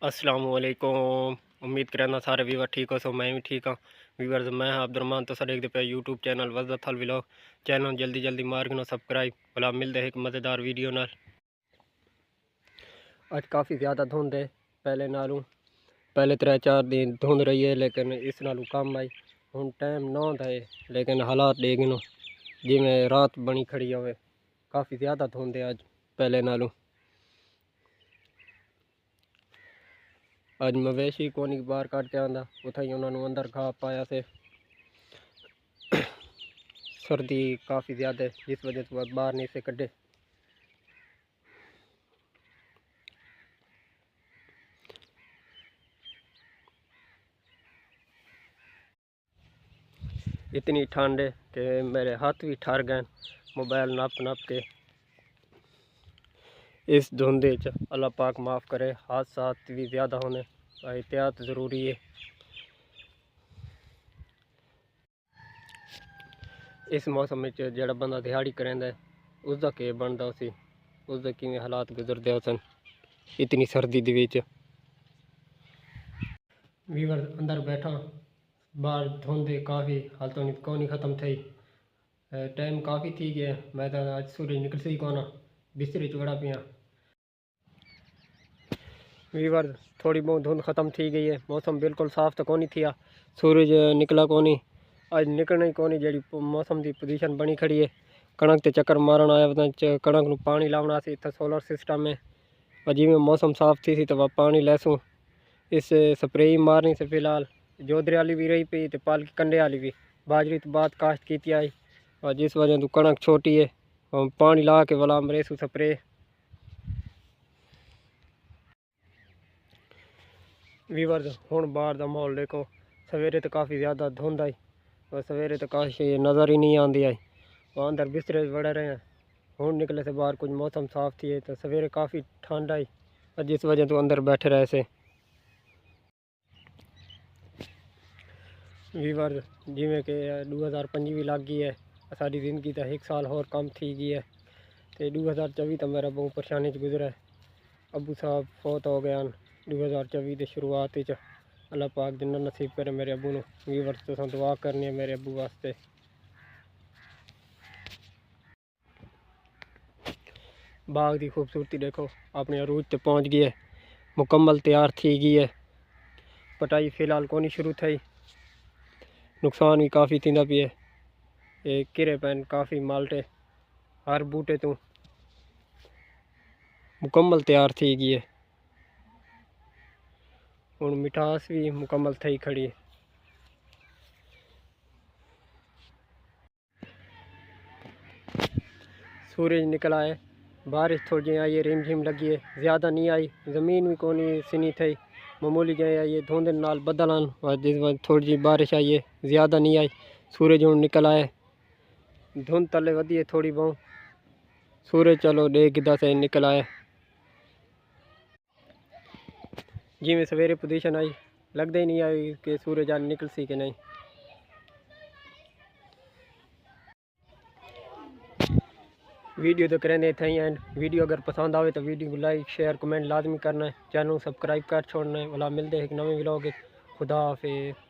अस्सलामुअलैकुम। उम्मीद करना सारे व्यूवर ठीक हो। सो मैं भी ठीक हाँ। व्यूवर्स मैं हाँ अब्दुलरहमान तो सर एक पे यूट्यूब चैनल वज़त हल व्लॉग चैनल जल्दी जल्दी मार्ग नो सब्सक्राइब भला मिलते एक मज़ेदार वीडियो नाल। आज काफ़ी ज़्यादा धुंध है पहले नालों। पहले 3-4 दिन धुंध रही है लेकिन इस नालों कम आई। हुण टाइम 9 है लेकिन हालात देख नो जिमें रात बनी खड़ी होवे। काफ़ी ज़्यादा धुंध है आज पहले नालों। अज मवेशी कोनी बाहर कट के आंदा उथा ही उन्होंने अंदर खा पाया से। सर्दी काफ़ी ज़्यादा है जिस वजह से वह बाहर नहीं से कढ़े। इतनी ठंड है कि मेरे हाथ भी ठर गए मोबाइल नप नप के। इस धुंधे च अल्लाह पाक माफ़ करे हादसा भी ज़्यादा होने एहतियात ज़रूरी है। इस मौसम में जड़ा बंदा दिहाड़ी करेंदा है उसका के बनता उसी उसके किवें हालात गुजरते सन इतनी सर्दी दे विच। वीवर अंदर बैठा बाहर धुंधे काफ़ी हाल तो नहीं ख़त्म थी। टाइम काफ़ी थी गया मैं तो आज सूरज निकल सी कोना बिस्तरे चुड़ा पिया। वीवर थोड़ी बहुत धुंध ख़त्म थी गई है। मौसम बिल्कुल साफ़ तो कोनी थिया सूरज निकला कोनी आज निकलना ही कोनी जी मौसम की पोजीशन बनी खड़ी है। कणक ते चक्कर मारन आया कणक नूं पानी लावना सी इत्थे सोलर सिस्टम है और जिवें मौसम साफ़ थी सी तो वह पानी लैसूँ इस स्प्रे ही मारनी से फिलहाल जोधरे वाली भी रही पी तो पालकी कंडे वाली भी बाजरी तो बाद काश्त की आई और जिस वजह तो कणक छोटी है और पानी ला के वाला मरेसू स्प्रे। वीवर हुण बाहर का माहौल देखो सवेरे तो काफ़ी ज़्यादा धुंध आई और सवेरे तो काशी नज़र ही नहीं आती आई और अंदर बिस्तरे बड़े रहे हैं। हुण निकले से बाहर कुछ मौसम साफ़ थी तो सवेरे काफ़ी ठंड आई और जिस वजह तो अंदर बैठे रहे से। वीवर जिमें कि 2025 भी लग गई है सारी जिंदगी तो 1 साल होर कम थी गई है तो 2024 तो मेरा बहुत परेशानी गुजरा है। अबू साहब फौत हो गए 2024 की शुरुआत अल्लाह पाक जिन्ना नसीब करे मेरे अबू नूं। वीवर तो दुआ करनी है मेरे अबू वास्ते। बाग की खूबसूरती देखो अपने अरूज तक पहुँच गई है मुकम्मल तैयार थी गई है। पटाई फिलहाल कोनी शुरू थी नुकसान भी काफ़ी थींदा भी है ये किरे पैन काफ़ी माल्टे हर बूटे तो मुकम्मल तैयार थी गई है। हुण मिठास भी मुकम्मल थी खड़ी है। सूरज निकला है बारिश थोड़ी आई है रिमझिम लगी है ज़्यादा नहीं आई ज़मीन भी कोनी सिनी थी मामूली जै आई है धुंध नाल बदलन और जिस वजह थोड़ी जी बारिश आई है ज़्यादा नहीं आई। सूरज हुण निकल आए धुंध तले वधी है थोड़ी बहुत सूरज चलो देख किदा से निकल आए जिमें सवेरे पोजीशन आई लगता ही नहीं आई कि सूरज आज निकल सी कि नहीं। वीडियो तो करें थे एंड वीडियो अगर पसंद आए तो वीडियो को लाइक शेयर कमेंट लाजमी करना है चैनल सब्सक्राइब कर छोड़ना है। वाला मिलते हैं एक नवे व्लॉग खुदा हाफिज़।